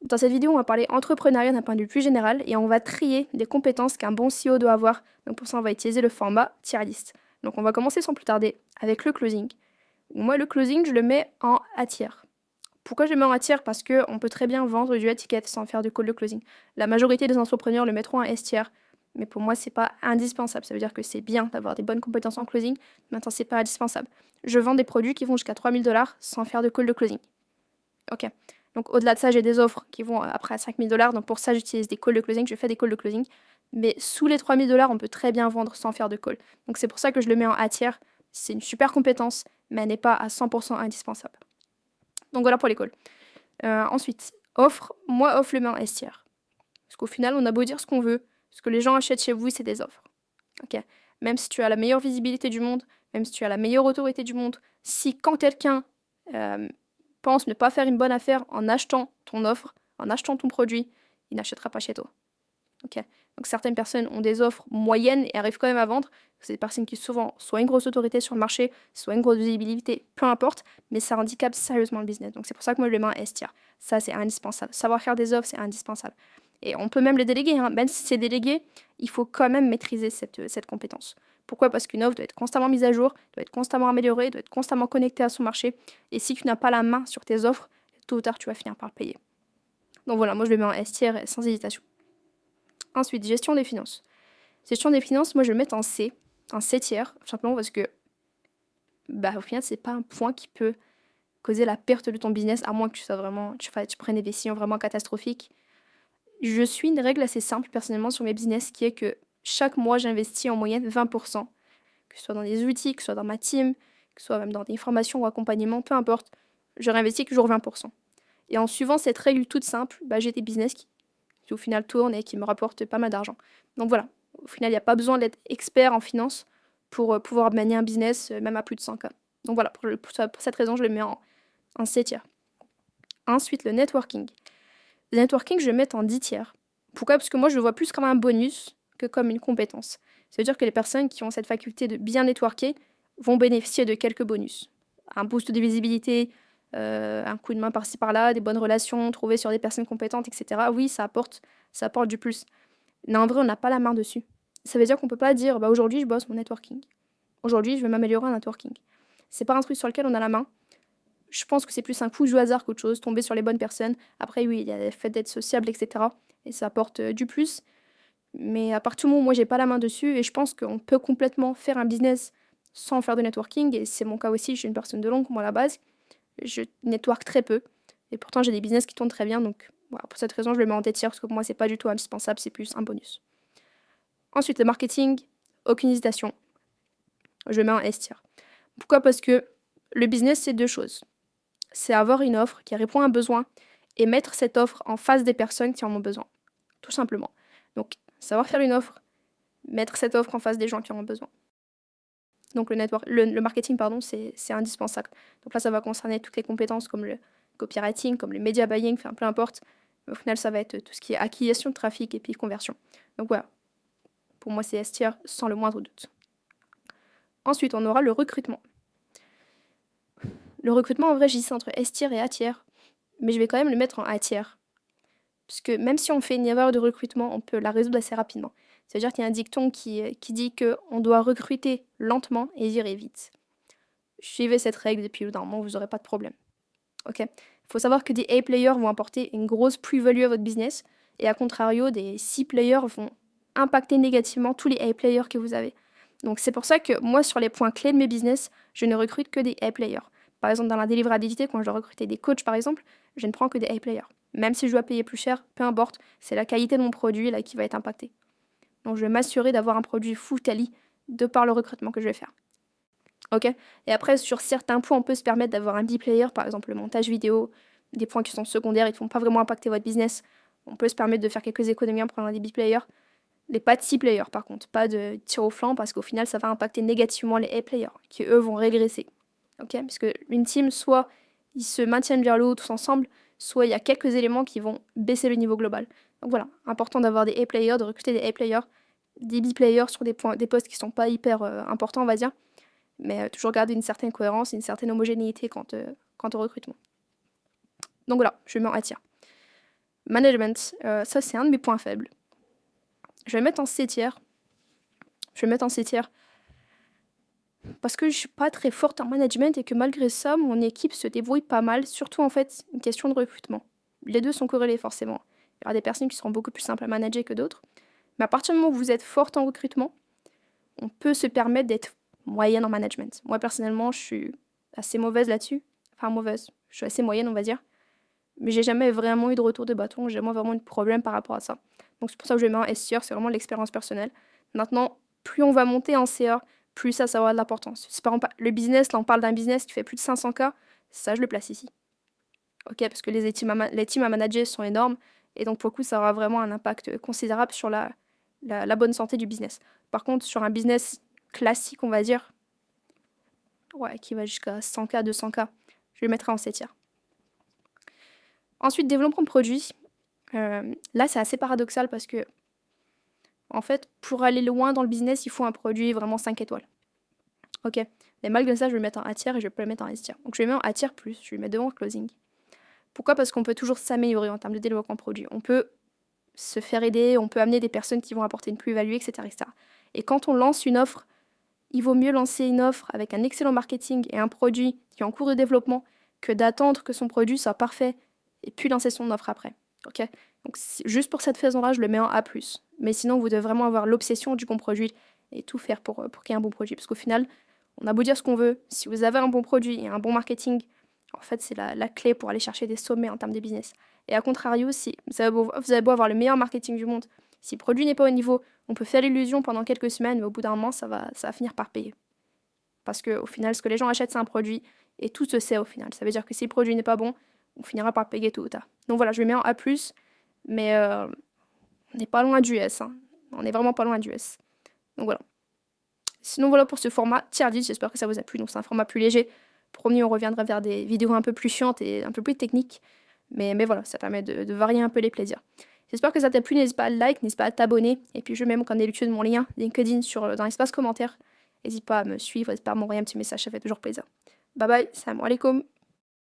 Dans cette vidéo, on va parler entrepreneuriat d'un point de vue plus général et on va trier des compétences qu'un bon CEO doit avoir. Donc pour ça, on va utiliser le format tier list. Donc on va commencer sans plus tarder avec le closing. Moi, le closing, je le mets en A tiers. Pourquoi je le mets en A tiers? Parce qu'on peut très bien vendre du ticket sans faire de call de closing. La majorité des entrepreneurs le mettront en S tiers, mais pour moi, c'est pas indispensable. Ça veut dire que c'est bien d'avoir des bonnes compétences en closing, maintenant, c'est pas indispensable. Je vends des produits qui vont jusqu'à 3000 $ sans faire de call de closing. Ok. Donc au-delà de ça, j'ai des offres qui vont après à 5000 $. Donc pour ça, j'utilise des calls de closing, je fais des calls de closing. Mais sous les 3000 $, on peut très bien vendre sans faire de call. Donc c'est pour ça que je le mets en A tiers. C'est une super compétence, mais elle n'est pas à 100% indispensable. Donc voilà pour les calls. Ensuite, offre le met en S tiers. Parce qu'au final, on a beau dire ce qu'on veut. Ce que les gens achètent chez vous, c'est des offres. Ok. Même si tu as la meilleure visibilité du monde, même si tu as la meilleure autorité du monde, si quand quelqu'un pense ne pas faire une bonne affaire en achetant ton offre, en achetant ton produit, il n'achètera pas chez toi. Ok. Donc certaines personnes ont des offres moyennes et arrivent quand même à vendre. C'est des personnes qui souvent soit une grosse autorité sur le marché, soit une grosse visibilité, peu importe, mais ça handicape sérieusement le business. Donc c'est pour ça que moi je le mets en S tier. Ça c'est indispensable. Savoir faire des offres, c'est indispensable. Et on peut même les déléguer, hein. Même si c'est délégué, il faut quand même maîtriser cette compétence. Pourquoi? Parce qu'une offre doit être constamment mise à jour, doit être constamment améliorée, doit être constamment connectée à son marché. Et si tu n'as pas la main sur tes offres, tôt ou tard tu vas finir par le payer. Donc voilà, moi je le mets en S tier sans hésitation. Ensuite, gestion des finances. Gestion des finances, moi je vais le mettre en C tiers, simplement parce que au final, c'est pas un point qui peut causer la perte de ton business, à moins que tu prennes des décisions vraiment catastrophiques. Je suis une règle assez simple personnellement sur mes business qui est que chaque mois, j'investis en moyenne 20%, que ce soit dans des outils, que ce soit dans ma team, que ce soit même dans des formations ou accompagnements, peu importe, je réinvestis toujours 20%. Et en suivant cette règle toute simple, j'ai des business qui au final tournent et qui me rapportent pas mal d'argent. Donc voilà, au final, il n'y a pas besoin d'être expert en finance pour pouvoir manier un business, même à plus de 100K. Donc voilà, pour cette raison, je le mets en C tiers. Ensuite, le networking. Le networking, je vais le mettre en 10 tiers. Pourquoi? Parce que moi, je le vois plus comme un bonus que comme une compétence. Ça veut dire que les personnes qui ont cette faculté de bien networker vont bénéficier de quelques bonus. Un boost de visibilité, un coup de main par-ci par-là, des bonnes relations trouvées sur des personnes compétentes, etc. Oui, ça apporte du plus. Mais en vrai, on n'a pas la main dessus. Ça veut dire qu'on peut pas dire aujourd'hui, je bosse mon networking. Aujourd'hui, je vais m'améliorer en networking. C'est pas un truc sur lequel on a la main. Je pense que c'est plus un coup de jeu hasard qu'autre chose, tomber sur les bonnes personnes. Après, oui, il y a le fait d'être sociable, etc. Et ça apporte du plus. Mais à partir du moment où moi, j'ai pas la main dessus, et je pense qu'on peut complètement faire un business sans faire de networking, et c'est mon cas aussi, je suis une personne de longue, moi à la base. Je network très peu. Et pourtant, j'ai des business qui tournent très bien. Donc, voilà, pour cette raison, je le mets en tête tiers parce que pour moi, c'est pas du tout indispensable, c'est plus un bonus. Ensuite, le marketing, aucune hésitation. Je le mets en S tier. Pourquoi? Parce que le business, c'est deux choses. C'est avoir une offre qui répond à un besoin et mettre cette offre en face des personnes qui en ont besoin. Tout simplement. Donc, savoir faire une offre, mettre cette offre en face des gens qui en ont besoin. Donc, le marketing, pardon, c'est indispensable. Donc là, ça va concerner toutes les compétences comme le copywriting, comme le media buying, enfin, peu importe. Mais au final, ça va être tout ce qui est acquisition de trafic et puis conversion. Donc voilà, pour moi, c'est S tier sans le moindre doute. Ensuite, on aura le recrutement. Le recrutement, en vrai, j'hésite entre S tier et A tier, mais je vais quand même le mettre en A tier. Parce que même si on fait une erreur de recrutement, on peut la résoudre assez rapidement. C'est-à-dire qu'il y a un dicton qui dit qu'on doit recruter lentement et virer vite. Suivez cette règle et puis normalement, vous n'aurez pas de problème. Ok. Il faut savoir que des A players vont apporter une grosse plus-value à votre business et à contrario, des C players vont impacter négativement tous les A players que vous avez. Donc c'est pour ça que moi, sur les points clés de mes business, je ne recrute que des A players. Par exemple, dans la délivrabilité, quand je dois recruter des coachs, par exemple, je ne prends que des A players. Même si je dois payer plus cher, peu importe, c'est la qualité de mon produit là qui va être impactée. Donc je vais m'assurer d'avoir un produit full quali de par le recrutement que je vais faire. Ok. Et après, sur certains points, on peut se permettre d'avoir un B-player, par exemple le montage vidéo, des points qui sont secondaires, ils ne font pas vraiment impacter votre business. On peut se permettre de faire quelques économies en prenant des B-players. Les pas de C-players, par contre, pas de tir au flanc, parce qu'au final, ça va impacter négativement les A-players, qui eux vont régresser. Ok. Parce qu'une team, soit ils se maintiennent vers le haut tous ensemble, soit il y a quelques éléments qui vont baisser le niveau global. Donc voilà, important d'avoir des A-players, de recruter des A-players, des B-players sur des postes qui sont pas hyper importants, on va dire, mais toujours garder une certaine cohérence et une certaine homogénéité quant au recrutement. Donc voilà, je mets en A tier. Management, ça c'est un de mes points faibles. Je vais le mettre en C tiers. Parce que je suis pas très forte en management et que malgré ça, mon équipe se débrouille pas mal, surtout en fait une question de recrutement. Les deux sont corrélés forcément. Il y aura des personnes qui seront beaucoup plus simples à manager que d'autres. Mais à partir du moment où vous êtes forte en recrutement, on peut se permettre d'être moyenne en management. Moi personnellement, je suis assez mauvaise là-dessus. Enfin mauvaise, je suis assez moyenne on va dire. Mais j'ai jamais vraiment eu de retour de bâton, j'ai jamais vraiment eu de problème par rapport à ça. Donc c'est pour ça que je mets en S tier, c'est vraiment l'expérience personnelle. Maintenant, plus on va monter en CA, plus ça va avoir de l'importance. Si par exemple le business, là on parle d'un business qui fait plus de 500K, ça je le place ici. Ok, parce que les teams à manager sont énormes, et donc pour le coup ça aura vraiment un impact considérable sur la bonne santé du business. Par contre, sur un business classique, on va dire, ouais, qui va jusqu'à 100K, 200K, je le mettrai en C tier. Ensuite, développement de produit. Là, c'est assez paradoxal parce que, en fait, pour aller loin dans le business, il faut un produit vraiment 5 étoiles. Ok. Mais malgré ça, je vais le mettre en A tier et je vais pas le mettre en S tier. Donc je vais le mettre en A tier plus, je vais le mettre devant le closing. Pourquoi? Parce qu'on peut toujours s'améliorer en termes de développement de produit. On peut se faire aider, on peut amener des personnes qui vont apporter une plus-value, etc., etc. Et quand on lance une offre, il vaut mieux lancer une offre avec un excellent marketing et un produit qui est en cours de développement que d'attendre que son produit soit parfait et puis lancer son offre après. Ok. Donc juste pour cette raison-là, je le mets en A+. Mais sinon, vous devez vraiment avoir l'obsession du bon produit et tout faire pour qu'il y ait un bon produit. Parce qu'au final, on a beau dire ce qu'on veut, si vous avez un bon produit et un bon marketing, en fait, c'est la clé pour aller chercher des sommets en termes de business. Et à contrario, si vous avez beau avoir le meilleur marketing du monde, si le produit n'est pas au niveau, on peut faire l'illusion pendant quelques semaines, mais au bout d'un moment, ça va finir par payer. Parce qu'au final, ce que les gens achètent, c'est un produit, et tout se sait au final. Ça veut dire que si le produit n'est pas bon, on finira par payer tôt ou tard. Donc voilà, je le mets en A+, mais on n'est pas loin du S. Hein. On n'est vraiment pas loin du S. Donc voilà. Sinon voilà pour ce format tier list, j'espère que ça vous a plu. Donc c'est un format plus léger. Promis, on reviendra vers des vidéos un peu plus chiantes et un peu plus techniques. Mais voilà, ça permet de varier un peu les plaisirs. J'espère que ça t'a plu, n'hésite pas à like, n'hésite pas à t'abonner. Et puis je mets comme d'habitude mon lien LinkedIn dans l'espace commentaire. N'hésite pas à me suivre, n'hésite pas à m'envoyer un petit message, ça fait toujours plaisir. Bye bye, salam alaikum.